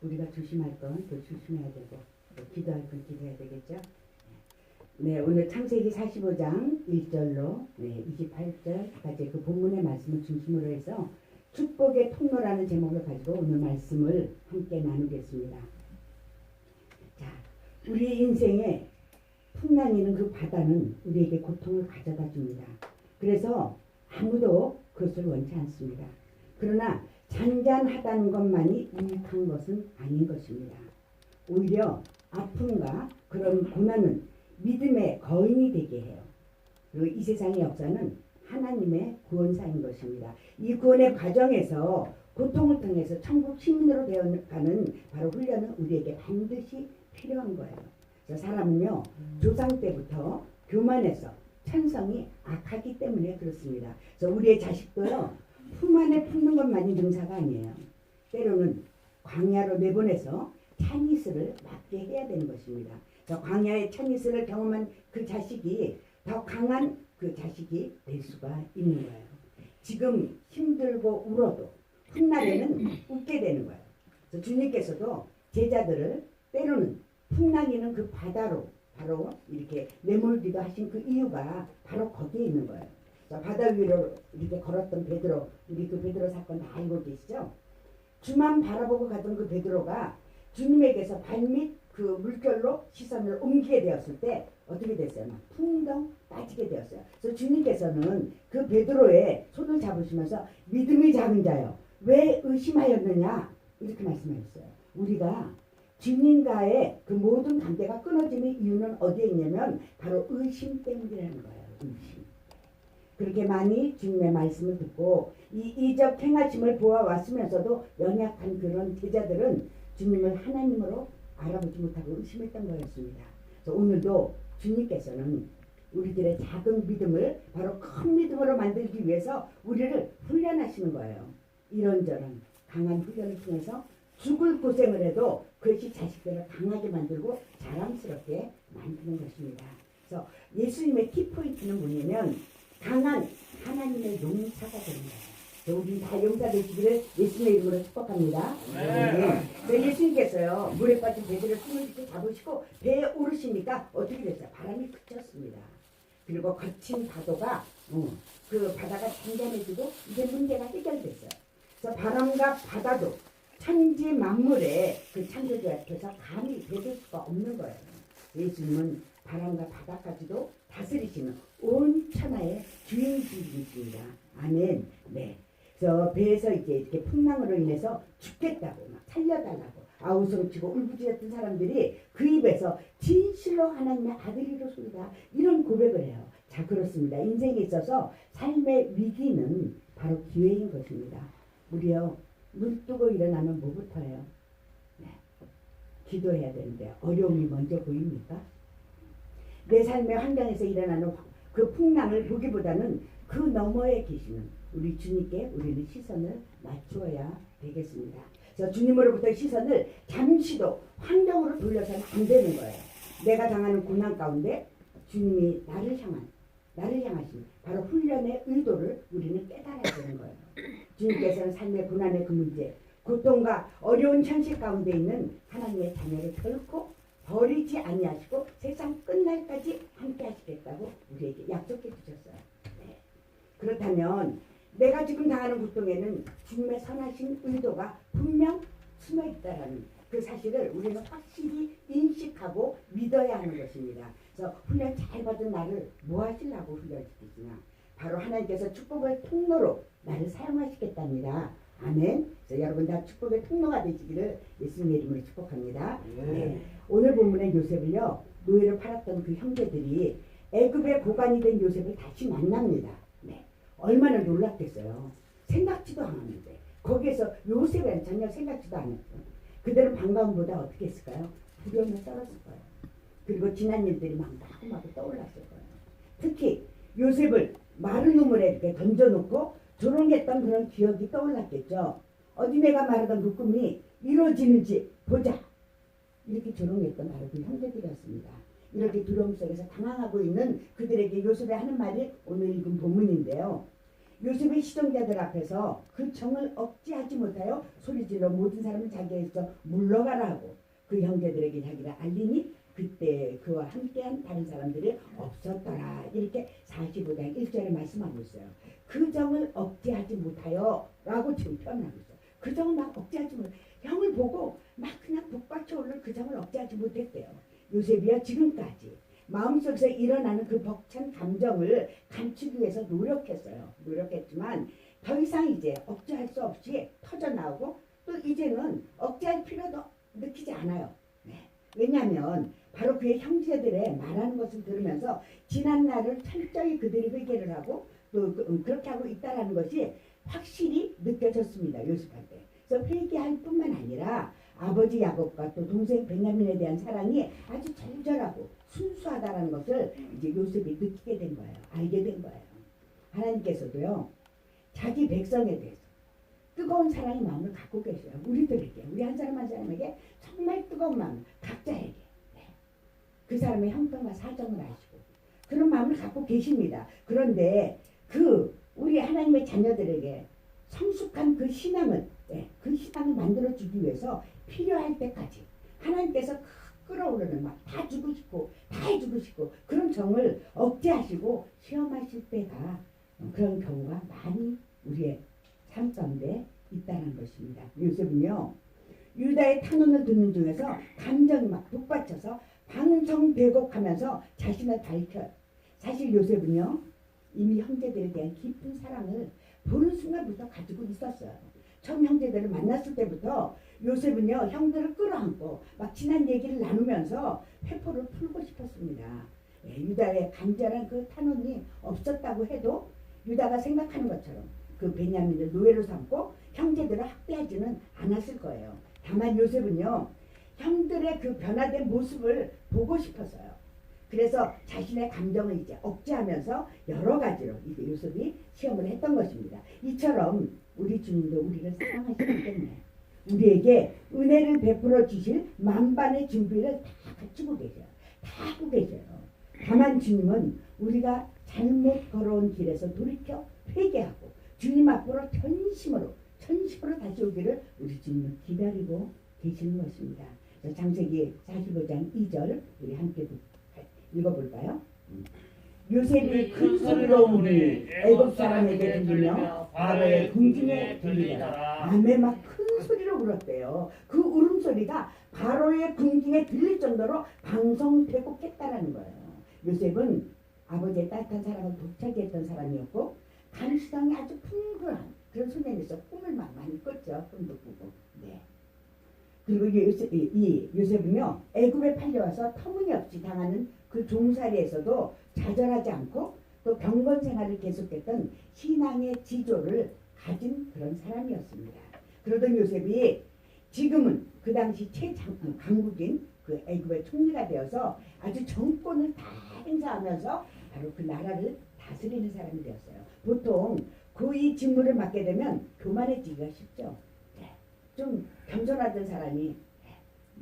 우리가 조심할 건 또 조심해야 되고 또 기도할 건 기도해야 되겠죠. 네, 오늘 창세기 45장 1절로 28절까지 그 본문의 말씀을 중심으로 해서 축복의 통로라는 제목을 가지고 오늘 말씀을 함께 나누겠습니다. 자, 우리 인생에 풍랑이는 그 바다는 우리에게 고통을 가져다 줍니다. 그래서 아무도 그것을 원치 않습니다. 그러나 잔잔하다는 것만이 유익한 것은 아닌 것입니다. 오히려 아픔과 그런 고난은 믿음의 거인이 되게 해요. 그리고 이 세상의 역사는 하나님의 구원사인 것입니다. 이 구원의 과정에서 고통을 통해서 천국 시민으로 되어가는 바로 훈련은 우리에게 반드시 필요한 거예요. 그래서 사람은요, 조상 때부터 교만해서 천성이 악하기 때문에 그렇습니다. 그래서 우리의 자식도요, 품 안에 품는 것만이 능사가 아니에요. 때로는 광야로 내보내서 찬이스를 맞게 해야 되는 것입니다. 광야의 찬이스를 경험한 그 자식이 더 강한 그 자식이 될 수가 있는 거예요. 지금 힘들고 울어도 훗날에는 웃게 되는 거예요. 그래서 주님께서도 제자들을 때로는 풍랑이는 그 바다로 바로 이렇게 내몰기도 하신 그 이유가 바로 거기에 있는 거예요. 바다 위로 이렇게 걸었던 베드로, 우리 그 베드로 사건 다 알고 계시죠? 주만 바라보고 가던 그 베드로가 주님에게서 발밑 그 물결로 시선을 옮기게 되었을 때 어떻게 됐어요? 막 풍덩 빠지게 되었어요. 그래서 주님께서는 그 베드로의 손을 잡으시면서 믿음이 작은 자여 왜 의심하였느냐 이렇게 말씀하셨어요. 우리가 주님과의 그 모든 관계가 끊어지는 이유는 어디에 있냐면 바로 의심 때문이라는 거예요. 의심. 그렇게 많이 주님의 말씀을 듣고 이 이적 행하심을 보아왔으면서도 연약한 그런 제자들은 주님을 하나님으로 알아보지 못하고 의심했던 거였습니다. 그래서 오늘도 주님께서는 우리들의 작은 믿음을 바로 큰 믿음으로 만들기 위해서 우리를 훈련하시는 거예요. 이런저런 강한 훈련을 통해서 죽을 고생을 해도 그것이 자식들을 강하게 만들고 자랑스럽게 만드는 것입니다. 그래서 예수님의 키포인트는 뭐냐면 강한 하나님의 용사가 되는 거예요. 우리 다 용사 되시기를 예수님의 이름으로 축복합니다. 네. 예수님께서요 물에 빠진 베드로를 손을 이렇게 잡으시고 배에 오르시니까 어떻게 됐어요? 바람이 그쳤습니다. 그리고 거친 파도가 그 바다가 잔잔해지고 이제 문제가 해결됐어요. 그래서 바람과 바다도 천지 만물의 그 창조주 앞에서 감히 배울 수가 없는 거예요. 예수님은 바람과 바다까지도 다스리시는 온 천하의 주인이십니다. 아멘. 네. 그래서 배에서 이제 이렇게 풍랑으로 인해서 죽겠다고 막 살려달라고 아우성치고 울부짖었던 사람들이 그 입에서 진실로 하나님의 아들이로소이다 이런 고백을 해요. 자, 그렇습니다. 인생에 있어서 삶의 위기는 바로 기회인 것입니다. 우리요 눈 뜨고 일어나면 뭐부터 해요? 네. 기도해야 되는데 어려움이 먼저 보입니까? 내 삶의 환경에서 일어나는 그 풍랑을 보기보다는 그 너머에 계시는 우리 주님께 우리는 시선을 맞추어야 되겠습니다. 그래서 주님으로부터 시선을 잠시도 환경으로 돌려서는 안 되는 거예요. 내가 당하는 고난 가운데 주님이 나를 향하신 바로 훈련의 의도를 우리는 깨달아야 되는 거예요. 주님께서는 삶의 고난의 그 문제, 고통과 어려운 현실 가운데 있는 하나님의 자녀를 결코 버리지 아니하시고 세상 끝날까지 함께 하시겠다고 우리에게 약속해 주셨어요. 네. 그렇다면 내가 지금 당하는 고통에는 주님의 선하신 의도가 분명 숨어 있다라는 그 사실을 우리는 확실히 인식하고 믿어야 하는 것입니다. 그래서 훈련 잘 받은 나를 뭐 하시려고 훈련시키시냐? 바로 하나님께서 축복의 통로로 나를 사용하시겠답니다. 아멘. 그래서 여러분 다 축복의 통로가 되시기를 예수님의 이름으로 축복합니다. 네. 오늘 본문의 요셉을요 노예를 팔았던 그 형제들이 애굽의 고관이 된 요셉을 다시 만납니다. 네. 얼마나 놀랍겠어요. 생각지도 않았는데 거기에서 요셉은 전혀 생각지도 않았어요. 그들은 반가움보다 어떻게 했을까요? 두려움을 떨었을 거예요. 그리고 지난 일들이 막 마구마구 떠올랐을 거예요. 특히 요셉을 마른 우물에 이렇게 던져놓고 조롱했던 그런 기억이 떠올랐겠죠. 어디 내가 말하던 그 꿈이 이루어지는지 보자. 이렇게 조롱했던 바로 그 형제들이었습니다. 이렇게 두려움 속에서 당황하고 있는 그들에게 요셉이 하는 말이 오늘 읽은 본문인데요. 요셉의 시종자들 앞에서 그 정을 억제하지 못하여 소리질러 모든 사람은 자기에서 물러가라 하고 그 형제들에게 자기를 알리니 그때 그와 함께한 다른 사람들이 없었더라. 이렇게 45장 1절에 말씀하고 있어요. 그 정을 억제하지 못하여 라고 지금 표현하고 있어요. 그 정을 막 억제하지 못해 형을 보고 막 그냥 북받쳐 오른 그 정을 억제하지 못했대요. 요셉이야 지금까지 마음속에서 일어나는 그 벅찬 감정을 감추기 위해서 노력했어요. 노력했지만 더 이상 이제 억제할 수 없이 터져나오고 또 이제는 억제할 필요도 느끼지 않아요. 네. 왜냐하면 바로 그의 형제들의 말하는 것을 들으면서 지난 날을 철저히 그들이 회개를 하고 또 그렇게 하고 있다는 것이 확실히 느껴졌습니다. 요셉한테. 그래서 회개할 뿐만 아니라 아버지 야곱과 또 동생 베냐민에 대한 사랑이 아주 절절하고 순수하다는 것을 이제 요셉이 느끼게 된 거예요. 알게 된 거예요. 하나님께서도요. 자기 백성에 대해서 뜨거운 사랑의 마음을 갖고 계셔요. 우리들에게, 우리 한 사람 한 사람에게 정말 뜨거운 마음, 각자에게. 네. 그 사람의 형편과 사정을 아시고 그런 마음을 갖고 계십니다. 그런데 우리 하나님의 자녀들에게 성숙한 그 신앙을, 네, 그 신앙을 만들어주기 위해서 필요할 때까지 하나님께서 끓어오르는 막 다 주고 싶고 다 해주고 싶고 그런 정을 억제하시고 시험하실 때가 그런 경우가 많이 우리의 삶 가운데 있다는 것입니다. 요셉은요. 유다의 탄원을 듣는 중에서 감정이 막 북받쳐서 방정되곡하면서 자신을 밝혀요. 사실 요셉은요. 이미 형제들에 대한 깊은 사랑을 보는 순간부터 가지고 있었어요. 처음 형제들을 만났을 때부터 요셉은요. 형들을 끌어안고 막 지난 얘기를 나누면서 회포를 풀고 싶었습니다. 유다의 간절한 그 탄원이 없었다고 해도 유다가 생각하는 것처럼 그 베냐민을 노예로 삼고 형제들을 학대하지는 않았을 거예요. 다만 요셉은요. 형들의 그 변화된 모습을 보고 싶었어요. 그래서 자신의 감정을 이제 억제하면서 여러 가지로 이제 요셉이 시험을 했던 것입니다. 이처럼 우리 주님도 우리를 사랑하시기 때문에 우리에게 은혜를 베풀어 주실 만반의 준비를 다 갖추고 계셔요. 다 하고 계셔요. 다만 주님은 우리가 잘못 걸어온 길에서 돌이켜 회개하고 주님 앞으로 전심으로 다시 오기를 우리 주님은 기다리고 계시는 것입니다. 창세기 45장 2절 우리 함께 읽어볼까요? 요셉이 큰 소리로 울으니 애굽 사람에게 들리며 바로의 궁중에 들리더라. 아멘. 막 큰 소리로 울었대요. 그 울음소리가 바로의 궁중에 들릴 정도로 방송되곡했다라는 거예요. 요셉은 아버지의 따뜻한 사랑을 독차지했던 사람이었고 감수성이 아주 풍부한 그런 소년에서 꿈을 많이 꿨죠. 꿈도 꾸고. 네. 그리고 이 요셉은요. 애굽에 팔려와서 터무니없이 당하는 그 종살이에서도 좌절하지 않고 또 병건 생활을 계속했던 신앙의 지조를 가진 그런 사람이었습니다. 그러던 요셉이 지금은 그 당시 최강국인 그 애굽의 총리가 되어서 아주 정권을 다 행사하면서 바로 그 나라를 다스리는 사람이 되었어요. 보통 이 직무를 맡게 되면 교만해지기가 쉽죠. 좀 겸손하던 사람이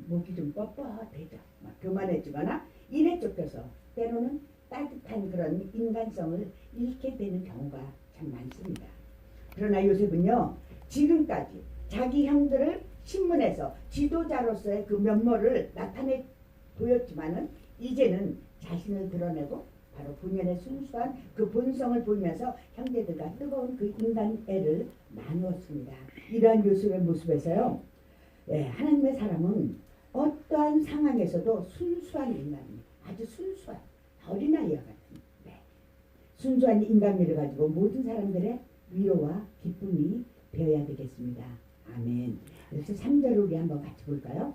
목이 좀 뻣뻣해져 막 교만해지거나 일에 쫓겨서 때로는 따뜻한 그런 인간성을 잃게 되는 경우가 참 많습니다. 그러나 요셉은요. 지금까지 자기 형들을 신문에서 지도자로서의 그 면모를 나타내 보였지만은 이제는 자신을 드러내고 바로 본연의 순수한 그 본성을 보이면서 형제들과 뜨거운 그 인간애를 나누었습니다. 이러한 요셉의 모습에서요. 하나님의 사람은 어떠한 상황에서도 순수한 인간입니다. 아주 순수한 어린아이와 같은 순수한 인간미를 가지고 모든 사람들의 위로와 기쁨이 되어야 되겠습니다. 아멘. 그래서 3절을 우리 한번 같이 볼까요?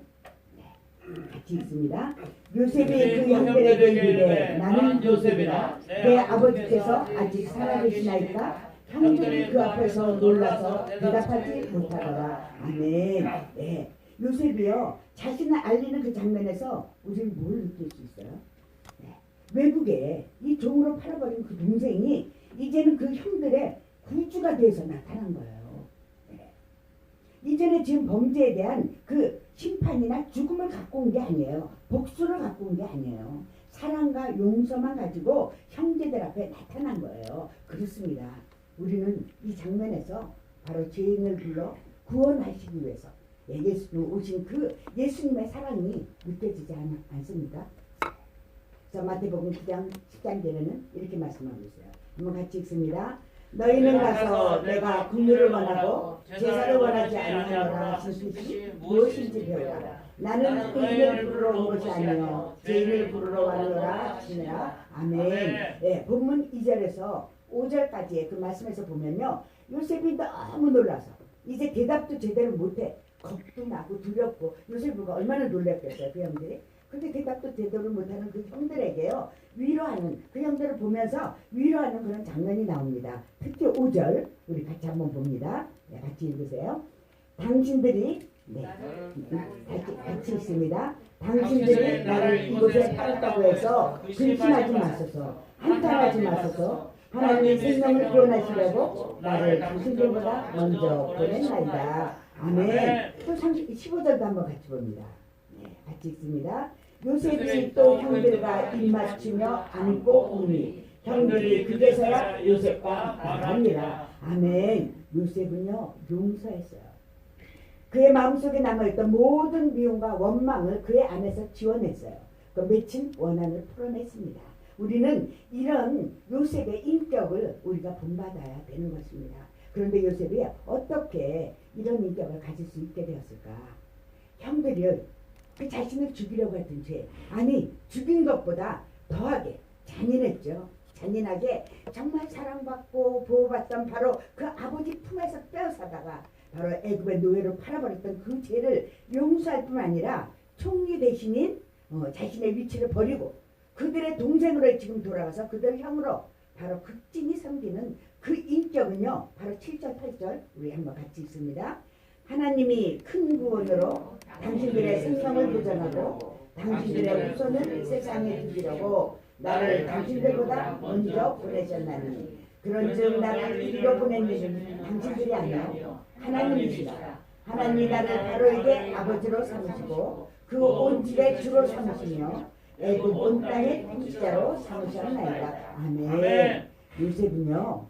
같이 읽습니다. 요셉이 그 형들에게 이르되 나는 요셉이라 내 아버지께서 아직 살아계시나이까? 형들이 그 앞에서 놀라서 대답하지 못하더라. 아멘. 네. 요셉이요. 자신을 알리는 그 장면에서 우리는 뭘 느낄 수 있어요? 외국에 이 종으로 팔아버린 그 동생이 이제는 그 형들의 구주가 되어서 나타난 거예요. 이전에 지은 범죄에 대한 그 심판이나 죽음을 갖고 온 게 아니에요. 복수를 갖고 온 게 아니에요. 사랑과 용서만 가지고 형제들 앞에 나타난 거예요. 그렇습니다. 우리는 이 장면에서 바로 죄인을 불러 구원하시기 위해서 예수 오신 그 예수님의 사랑이 느껴지지 않습니까? 그래서 마태복음 9장 10장에는 이렇게 말씀하고 있어요. 한번 같이 읽습니다. 너희는 가서 내가 긍휼을 원하고 제사를 원하지 아니하노라 하신 뜻이 무엇인지 배우라. 나는 의인을 부르러 온 것이 아니요 죄인을 부르러 왔노라 하시니라. 아멘. 네, 본문 2절에서 5절까지의 그 말씀에서 보면요, 요셉이 너무 놀라서 이제 대답도 제대로 못해. 겁도 나고 두렵고, 요셉이가 얼마나 놀랐겠어요, 그 형들이. 근데 대답도 제대로 못하는 그 형들에게요, 위로하는, 그 형들을 보면서 위로하는 그런 장면이 나옵니다. 특히 5절 우리 같이 한번 봅니다. 네, 같이 읽으세요. 당신들이 같이 있습니다. 당신들이 나를 이곳에 팔았다고 해서 근심하지 마소서, 한탄하지 마소서. 하나님의 생명을 구원하시려고 나를 당신들보다 먼저 보냈나이다. 아멘. 또 15절도 한번 같이 봅니다. 네, 같이 읽습니다. 요셉이 또 형들과 입맞추며 안고 오니 형들이 그제서야 요셉과 말합니다. 아멘. 요셉은요, 용서했어요. 그의 마음속에 남아있던 모든 미움과 원망을 그의 안에서 지워냈어요. 그 맺힌 원한을 풀어냈습니다. 우리는 이런 요셉의 인격을 우리가 본받아야 되는 것입니다. 그런데 요셉이 어떻게 이런 인격을 가질 수 있게 되었을까? 형들이 그 자신을 죽이려고 했던 죄, 아니 죽인 것보다 더하게 잔인했죠. 잔인하게 정말 사랑받고 보호받던 바로 그 아버지 품에서 빼앗아다가 바로 애굽의 노예로 팔아버렸던 그 죄를 용서할 뿐 아니라 총리 대신인 자신의 위치를 버리고 그들의 동생으로 지금 돌아가서 그들 형으로 바로 극진히 섬기는 그 인격은요, 바로 7절 8절 우리 한번 같이 읽습니다. 하나님이 큰 구원으로 당신들의 생명을 보전하고 당신들의 후손을 세상에 두시려고 나를 당신들보다 먼저 보내셨나니 그런즉 나를 이리로 보낸 이는 당신들이 아니요 하나님이시라. 하나님이 나를 바로에게 아버지로 삼으시고 그 온 집의 주로 삼으시며 애굽 온 땅의 통치자로 삼으셨나이다. 아멘. 요셉은요,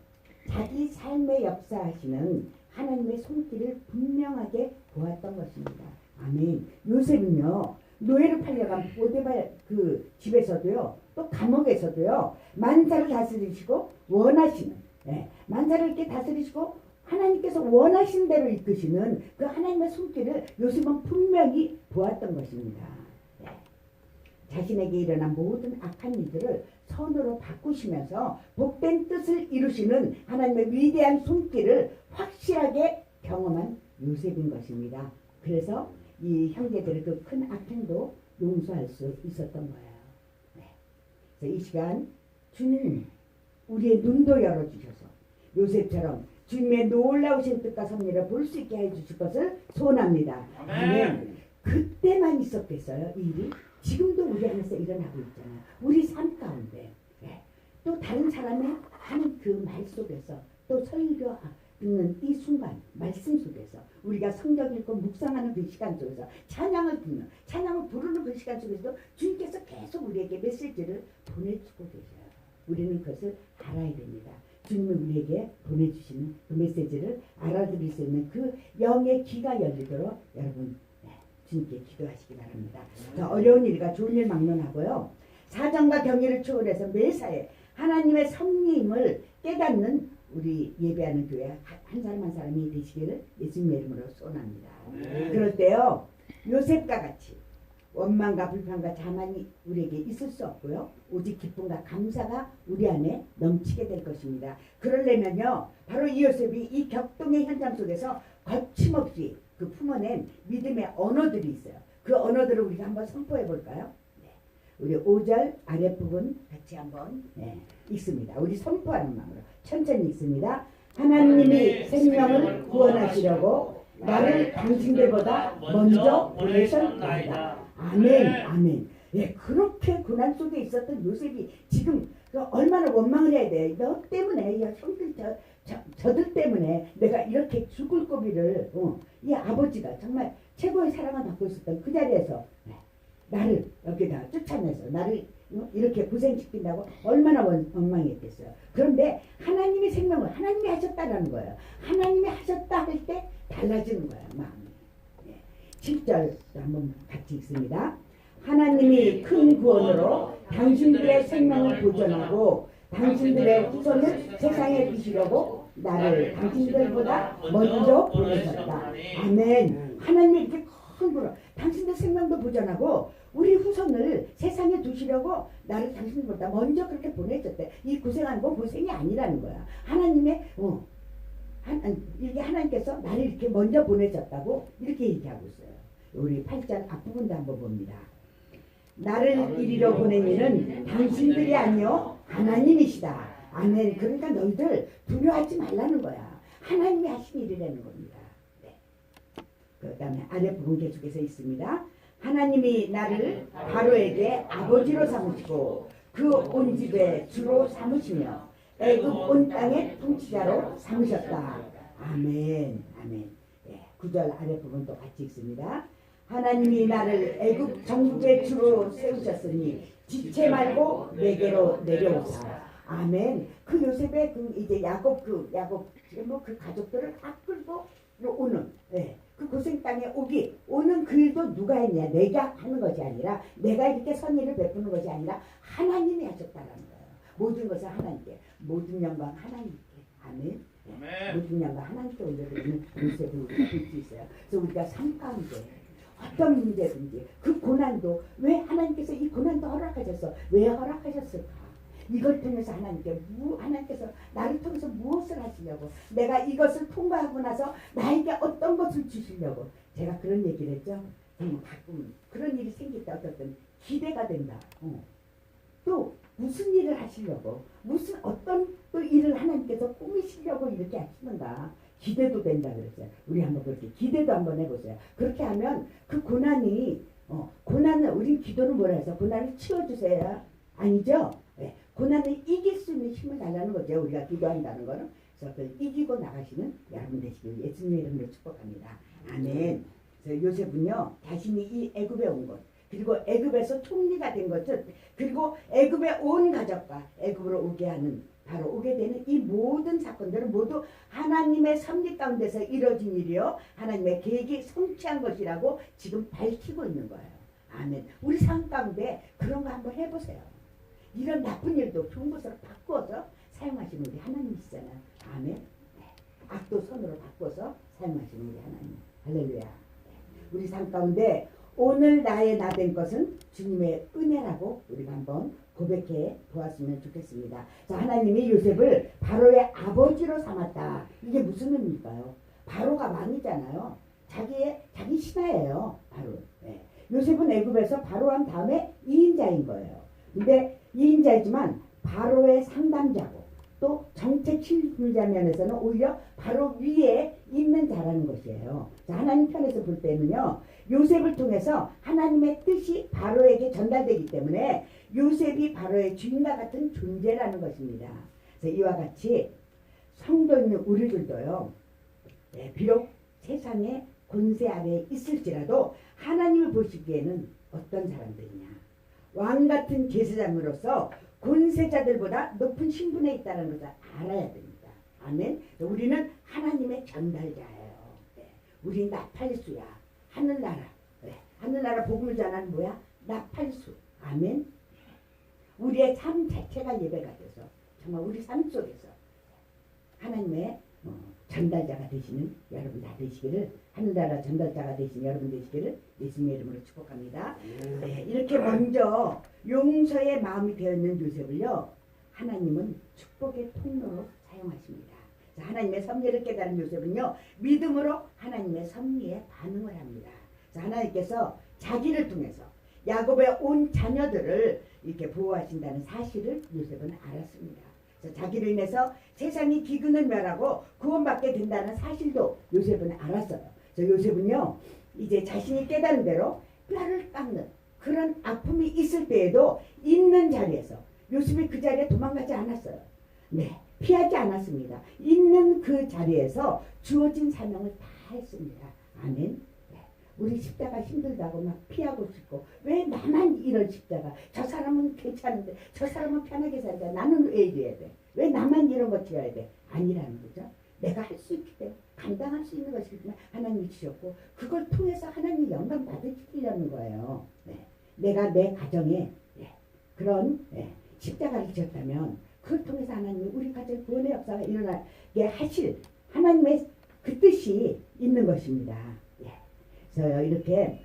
자기 삶의 역사하시는 하나님의 손길을 분명하게 보았던 것입니다. 아멘. 요셉은요, 노예로 팔려간 보디발 그 집에서도요, 또 감옥에서도요, 만사를 다스리시고 원하시는, 만사를 이렇게 다스리시고 하나님께서 원하신 대로 이끄시는 그 하나님의 손길을 요셉은 분명히 보았던 것입니다. 자신에게 일어난 모든 악한 일들을 선으로 바꾸시면서 복된 뜻을 이루시는 하나님의 위대한 손길을 확실하게 경험한 요셉인 것입니다. 그래서 이 형제들의 그 큰 악행도 용서할 수 있었던 거예요. 그래서 이 시간 주님 우리의 눈도 열어주셔서 요셉처럼 주님의 놀라우신 뜻과 섭리를 볼 수 있게 해주실 것을 소원합니다. 아멘. 그때만 있었겠어요, 이 일이? 지금도 우리 안에서 일어나고 있잖아요. 우리 삶 가운데. 또 다른 사람이 하는 그 말 속에서 또 설교 듣는 이 순간 말씀 속에서 우리가 성경 읽고 묵상하는 그 시간 속에서 찬양을 듣는 찬양을 부르는 그 시간 속에서 주님께서 계속 우리에게 메시지를 보내주고 계셔요. 우리는 그것을 알아야 됩니다. 주님이 우리에게 보내주시는 그 메시지를 알아들을 수 있는 그 영의 귀가 열리도록 여러분 주님께 기도하시기 바랍니다. 어려운 일과 좋은 일 막론하고요. 사정과 경의를 초월해서 매사에 하나님의 섭리임을 깨닫는 우리 예배하는 교회 한 사람 한 사람이 되시기를 예수님의 이름으로 소원합니다. 그럴 때요, 요셉과 같이 원망과 불평과 자만이 우리에게 있을 수 없고요. 오직 기쁨과 감사가 우리 안에 넘치게 될 것입니다. 그러려면요, 바로 이 요셉이 이 격동의 현장 속에서 거침없이 그 품어낸 믿음의 언어들이 있어요. 그 언어들을 우리가 한번 선포해 볼까요? 우리 5절 아랫부분 같이 한번 읽습니다. 우리 선포하는 마음으로 천천히 읽습니다. 하나님이 생명을 구원하시려고 나를 당신들보다 먼저 보내셨나이다. 아멘. 아멘. 그렇게 고난 속에 있었던 요셉이 지금 얼마나 원망을 해야 돼. 너 때문에, 야 형들 저들 때문에 내가 이렇게 죽을 고비를 이 아버지가 정말 최고의 사랑을 받고 있었던 그 자리에서 나를 여기다 쫓아내서 나를 이렇게 고생시킨다고 얼마나 원망했겠어요. 그런데 하나님의 생명을 하나님이 하셨다라는 거예요. 하나님이 하셨다 할 때 달라지는 거예요. 마음이. 7절 한번 같이 읽습니다. 하나님이 큰 구원으로 당신들의 생명을 보존하고 당신들의 후손을 세상에 두시려고 나를 당신들보다 먼저 보내셨다. 아멘. 하나님이 이렇게 큰 구원, 당신들 생명도 보존하고 우리 후손을 세상에 두시려고 나를 당신들보다 먼저 그렇게 보내셨대. 이 고생하는 건 고생이 아니라는 거야. 하나님의 이게 하나님께서 나를 이렇게 먼저 보내셨다고 이렇게 얘기하고 있어요. 우리 8절 앞부분도 한번 봅니다. 나를 이리로 보낸 이는 당신들이 아니요 하나님이시다. 아멘. 그러니까 너희들 두려워하지 말라는 거야. 하나님이 하신 일이라는 겁니다. 네. 그 다음에 아래 부분 계속해서 있습니다. 하나님이 나를 바로에게 아버지로 삼으시고 그 온 집에 주로 삼으시며 애굽 온 땅의 통치자로 삼으셨다. 아멘. 아멘. 네. 9절 아래 부분도 같이 읽습니다. 하나님이 나를 애굽 정복의 주로 세우셨으니 지체 말고 내게로 내려오사. 아멘. 그 요셉의 그 이제 야곱 그 가족들을 다 끌고 오는 그 고생 땅에 오는 그 일도 누가 했냐? 내가 하는 것이 아니라 내가 이렇게 선의를 베푸는 것이 아니라 하나님이 하셨다는 거예요. 모든 것을 하나님께, 모든 영광 하나님께. 아멘. 모든 영광 하나님께 올려드리는 요셉을 우리가 볼 수 있어요. 그래서 우리가 삶 가운데 어떤 문제든지 그 고난도 왜 하나님께서 이 고난도 허락하셨어? 왜 허락하셨을까? 이걸 통해서 하나님께서 나를 통해서 무엇을 하시려고, 내가 이것을 통과하고 나서 나에게 어떤 것을 주시려고, 제가 그런 얘기를 했죠. 가끔 그런 일이 생길 때 어떤 기대가 된다. 또 무슨 일을 하시려고, 어떤 또 일을 하나님께서 꾸미시려고 이렇게 하시는가. 기대도 된다 그랬어요. 우리 한번 그렇게 기대도 한번 해보세요. 그렇게 하면 그 고난은 우리 기도는 뭐라 해서 고난을 치워주세요. 아니죠? 네. 고난을 이길 수 있는 힘을 달라는 거죠. 우리가 기도한다는 거는. 그래서 그걸 이기고 나가시는 여러분 되시길 예수님의 이름으로 축복합니다. 아멘. 그래서 요셉은요, 자신이 이 애굽에 온 것, 그리고 애굽에서 총리가 된 것을, 그리고 애굽의 온 가족과 애굽으로 오게 되는 이 모든 사건들은 모두 하나님의 섭리 가운데서 이루어진 일이요, 하나님의 계획이 성취한 것이라고 지금 밝히고 있는 거예요. 아멘. 우리 삶 가운데 그런 거 한번 해보세요. 이런 나쁜 일도 좋은 것으로 바꾸어서 사용하시는 우리 하나님이시잖아요. 아멘. 네. 악도 선으로 바꿔서 사용하시는 우리 하나님. 할렐루야. 네. 우리 삶 가운데 오늘 나의 나 된 것은 주님의 은혜라고 우리가 한번 고백해 보았으면 좋겠습니다. 자, 하나님이 요셉을 바로의 아버지로 삼았다. 이게 무슨 의미일까요? 바로가 왕이잖아요. 자기 신하예요. 바로. 네. 요셉은 애굽에서 바로한 다음에 2인자인 거예요. 근데 2인자이지만 바로의 상담자고 또 정책 실무자 면에서는 오히려 바로 위에 있는 자라는 것이에요. 자, 하나님 편에서 볼 때는요, 요셉을 통해서 하나님의 뜻이 바로에게 전달되기 때문에 요셉이 바로의 주인과 같은 존재라는 것입니다. 그래서 이와 같이 성도인 우리들도요, 비록 세상의 권세 아래에 있을지라도 하나님을 보시기에는 어떤 사람들이냐, 왕 같은 제사장으로서 권세자들보다 높은 신분에 있다는 것을 알아야 됩니다. 아멘. 우리는 하나님의 전달자예요. 우리 나팔수야. 하늘나라. 하늘나라 복음을 전하는 뭐야? 나팔수. 아멘. 우리의 삶 자체가 예배가 돼서 정말 우리 삶 속에서 하나님의 전달자가 되시는 여러분 다 되시기를, 하늘나라 전달자가 되신 여러분 되시기를 예수님의 이름으로 축복합니다. 네, 이렇게 먼저 용서의 마음이 되어있는 요셉을요, 하나님은 축복의 통로로 사용하십니다. 자, 하나님의 섭리를 깨달은 요셉은요, 믿음으로 하나님의 섭리에 반응을 합니다. 자, 하나님께서 자기를 통해서 야곱의 온 자녀들을 이렇게 보호하신다는 사실을 요셉은 알았습니다. 자기로 인해서 세상이 기근을 멸하고 구원받게 된다는 사실도 요셉은 알았어요. 그래서 요셉은요, 이제 자신이 깨달은 대로 뼈를 깎는 그런 아픔이 있을 때에도 있는 자리에서, 요셉이 그 자리에 도망가지 않았어요. 네, 피하지 않았습니다. 있는 그 자리에서 주어진 사명을 다 했습니다. 아멘. 네. 우리 십자가 힘들다고 막 피하고 싶고 왜 나만 이런 십자가 저 사람은 괜찮은데 저 사람은 편하게 살자 나는 왜 이래야 돼? 왜 나만 이런 거 지어야 돼? 아니라는 거죠. 내가 할 수 있기 때문에 감당할 수 있는 것이지만 하나님이 주셨고 그걸 통해서 하나님이 영광 받으시려는 거예요. 네. 내가 내 가정에 그런 십자가를 지었다면 그걸 통해서 하나님이 우리 가정 구원의 역사가 일어나게 하실 하나님의 그 뜻이 있는 것입니다. 그래서 이렇게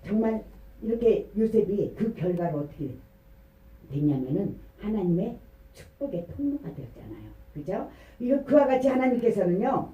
정말 이렇게 요셉이 그 결과로 어떻게 됐냐면은 하나님의 축복의 통로가 되었잖아요. 그죠? 이거 그와 같이 하나님께서는요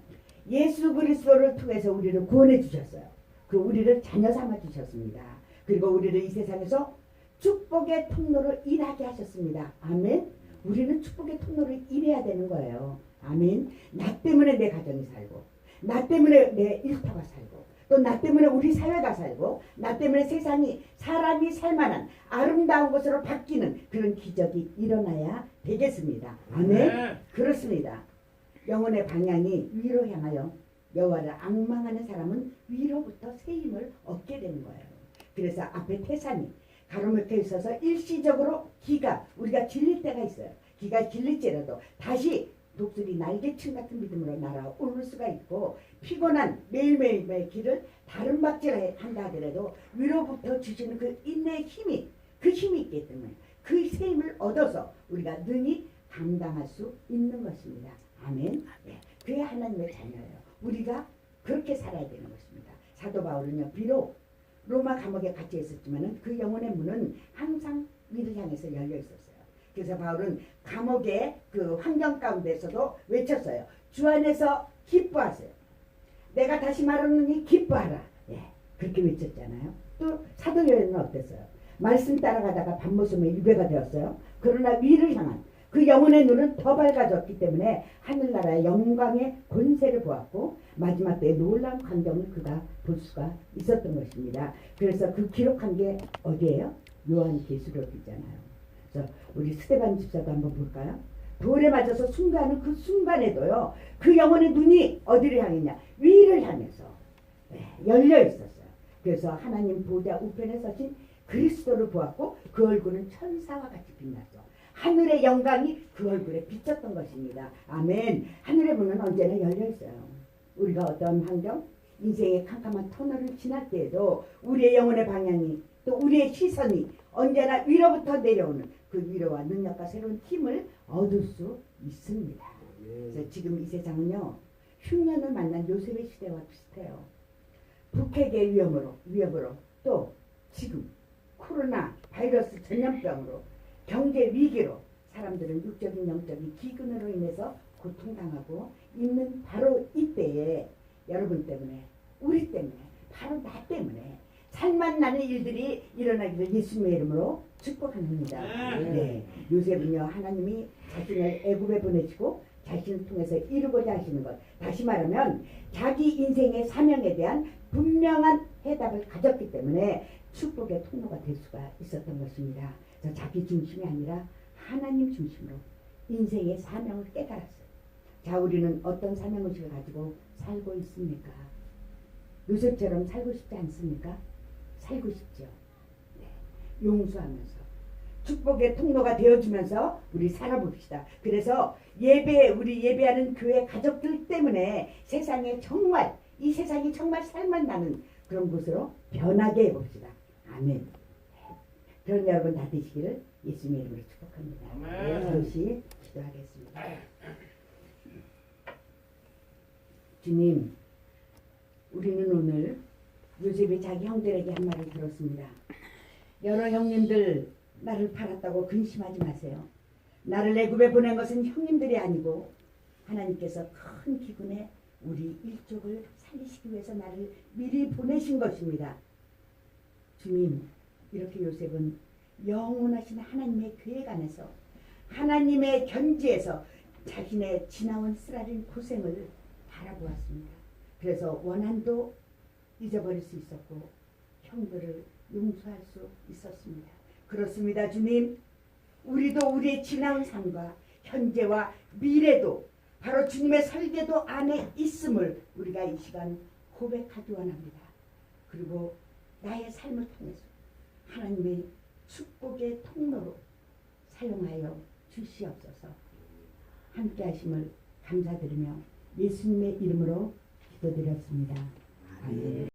예수 그리스도를 통해서 우리를 구원해 주셨어요. 그 우리를 자녀 삼아 주셨습니다. 그리고 우리를 이 세상에서 축복의 통로로 일하게 하셨습니다. 아멘. 우리는 축복의 통로로 일해야 되는 거예요. 아멘. 나 때문에 내 가정이 살고 나 때문에 내 일터가 살고 또 나 때문에 우리 사회가 살고 나 때문에 세상이 사람이 살만한 아름다운 곳으로 바뀌는 그런 기적이 일어나야 되겠습니다. 아멘. 그렇습니다. 영혼의 방향이 위로 향하여 여호와를 앙망하는 사람은 위로부터 새 힘을 얻게 되는 거예요. 그래서 앞에 태산이 가로막혀 있어서 일시적으로 기가 우리가 질릴 때가 있어요. 기가 질릴지라도 다시 독수리 날개춤 같은 믿음으로 날아오를 수가 있고 피곤한 매일매일의 길을 다른 박질을 한다 하더라도 위로부터 주시는 그 인내의 힘이 그 힘이 있기 때문에 그 새 힘을 얻어서 우리가 능히 감당할 수 있는 것입니다. 아멘. 그게 하나님의 자녀예요. 우리가 그렇게 살아야 되는 것입니다. 사도 바울은요 비록 로마 감옥에 갇혀 있었지만은 그 영혼의 문은 항상 위를 향해서 열려 있었어요. 그래서 바울은 감옥의 그 환경 가운데서도 외쳤어요. 주 안에서 기뻐하세요. 내가 다시 말하노니 기뻐하라. 그렇게 외쳤잖아요. 또 사도 요한은 어땠어요? 말씀 따라가다가 밤모섬에 유배가 되었어요. 그러나 위를 향한 그 영혼의 눈은 더 밝아졌기 때문에 하늘나라의 영광의 권세를 보았고 마지막 때의 놀라운 광경을 그가 볼 수가 있었던 것입니다. 그래서 그 기록한 게 어디예요? 요한계시록이잖아요. 그래서 우리 스데반 집사도 한번 볼까요? 돌에 맞아서 순간은 그 순간에도요 그 영혼의 눈이 어디를 향했냐? 위를 향해서 열려 있었어요. 그래서 하나님 보좌 우편에 서신 그리스도를 보았고 그 얼굴은 천사와 같이 빛났어. 하늘의 영광이 그 얼굴에 비쳤던 것입니다. 아멘. 하늘의 문은 언제나 열려 있어요. 우리가 어떤 환경, 인생의 캄캄한 터널을 지날 때에도 우리의 영혼의 방향이 또 우리의 시선이 언제나 위로부터 내려오는 그 위로와 능력과 새로운 힘을 얻을 수 있습니다. 그래서 지금 이 세상은요 흉년을 만난 요셉의 시대와 비슷해요. 북핵의 위협으로 또 지금 코로나 바이러스 전염병으로 경제 위기로 사람들은 육적인 영적인 기근으로 인해서 고통당하고 있는 바로 이때에 여러분 때문에 우리 때문에 바로 나 때문에 살만 나는 일들이 일어나기를 예수님의 이름으로 축복합니다. 요셉은요 하나님이 자신을 애굽에 보내시고 자신을 통해서 이루고자 하시는 것 다시 말하면 자기 인생의 사명에 대한 분명한 해답을 가졌기 때문에 축복의 통로가 될 수가 있었던 것입니다. 자기 중심이 아니라 하나님 중심으로 인생의 사명을 깨달았어요. 자, 우리는 어떤 사명의식을 가지고 살고 있습니까? 요셉처럼 살고 싶지 않습니까? 살고 싶죠. 용서하면서 축복의 통로가 되어주면서 우리 살아봅시다. 그래서 우리 예배하는 교회 가족들 때문에 이 세상이 정말 살만나는 그런 곳으로 변하게 해봅시다. 아멘. 그런 여러분 다 되시기를 예수님의 이름으로 축복합니다. 잠시 기도하겠습니다. 주님, 우리는 오늘 요셉이 자기 형들에게 한 말을 들었습니다. 여러 형님들 나를 팔았다고 근심하지 마세요. 나를 애굽에 보낸 것은 형님들이 아니고 하나님께서 큰 기근에 우리 일족을 살리시기 위해서 나를 미리 보내신 것입니다. 주님, 이렇게 요셉은 영원하신 하나님의 계획 안에서 하나님의 견지에서 자신의 지나온 쓰라린 고생을 바라보았습니다. 그래서 원한도 잊어버릴 수 있었고 형들을 용서할 수 있었습니다. 그렇습니다. 주님, 우리도 우리의 지나온 삶과 현재와 미래도 바로 주님의 설계도 안에 있음을 우리가 이 시간 고백하기 원합니다. 그리고 나의 삶을 통해서 하나님의 축복의 통로로 사용하여 주시옵소서. 함께 하심을 감사드리며 예수님의 이름으로 기도드렸습니다. 아멘.